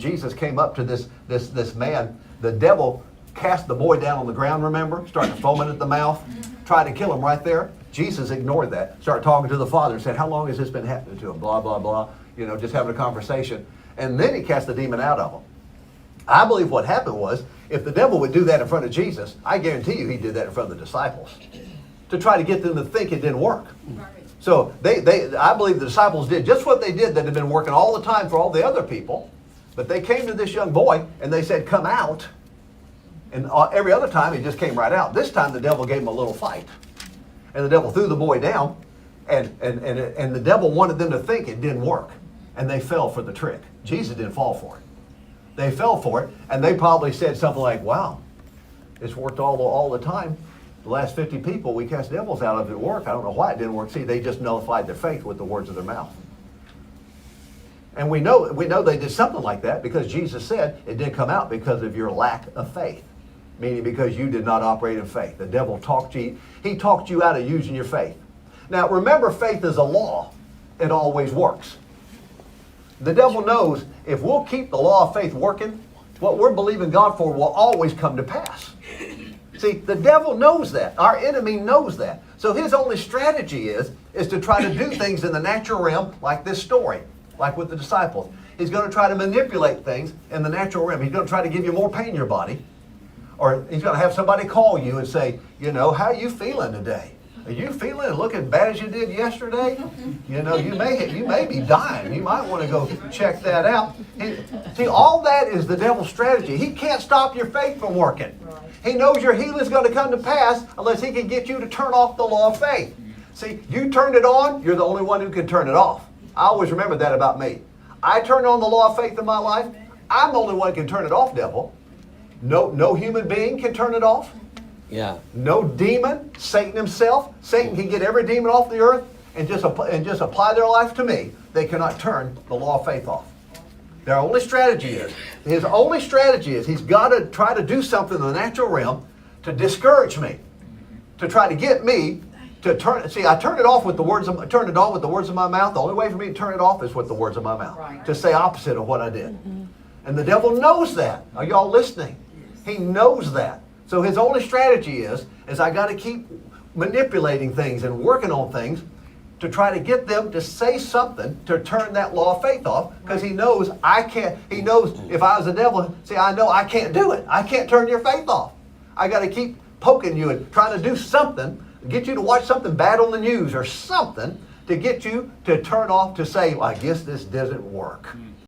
Jesus came up to this man. The devil cast the boy down on the ground, remember? Started foaming at the mouth. Tried to kill him right there. Jesus ignored that. Started talking to the Father and said, how long has this been happening to him? Blah, blah, blah. You know, just having a conversation. And then he cast the demon out of him. I believe what happened was, if the devil would do that in front of Jesus, I guarantee you he did that in front of the disciples to try to get them to think it didn't work. So I believe the disciples did just what they did that had been working all the time for all the other people. But they came to this young boy and they said, come out. And every other time he just came right out. This time the devil gave him a little fight. And the devil threw the boy down. And the devil wanted them to think it didn't work. And they fell for the trick. Jesus didn't fall for it. They fell for it. And they probably said something like, wow, it's worked all the time. The last 50 people we cast devils out of, it worked. I don't know why it didn't work. See, they just nullified their faith with the words of their mouth. And we know they did something like that because Jesus said it didn't come out because of your lack of faith. Meaning because you did not operate in faith. The devil talked you, he talked you out of using your faith. Now remember, faith is a law. It always works. The devil knows if we'll keep the law of faith working, what we're believing God for will always come to pass. See, the devil knows that. Our enemy knows that. So his only strategy is to try to do things in the natural realm like this story, like with the disciples. He's going to try to manipulate things in the natural realm. He's going to try to give you more pain in your body. Or he's going to have somebody call you and say, you know, how are you feeling today? Are you feeling looking bad as you did yesterday? You know, you may be dying. You might want to go check that out. See, all that is the devil's strategy. He can't stop your faith from working. He knows your healing is going to come to pass unless he can get you to turn off the law of faith. See, you turned it on, you're the only one who can turn it off. I always remember that about me. I turned on the law of faith in my life. I'm the only one who can turn it off, devil. No human being can turn it off. Yeah. No demon, Satan himself. Satan can get every demon off the earth and just apply their life to me. They cannot turn the law of faith off. Their only strategy is, he's got to try to do something in the natural realm to discourage me, to try to get me to turn. See, I turned it off with the words of, turned it on with the words of my mouth. The only way for me to turn it off is with the words of my mouth. Right. To say opposite of what I did. And the devil knows that. Are y'all listening? He knows that. So his only strategy is I got to keep manipulating things and working on things to try to get them to say something to turn that law of faith off, because he knows I can't. He knows if I was the devil, see, I know I can't do it. I can't turn your faith off. I got to keep poking you and trying to do something, get you to watch something bad on the news or something to get you to turn off, to say, well, I guess this doesn't work.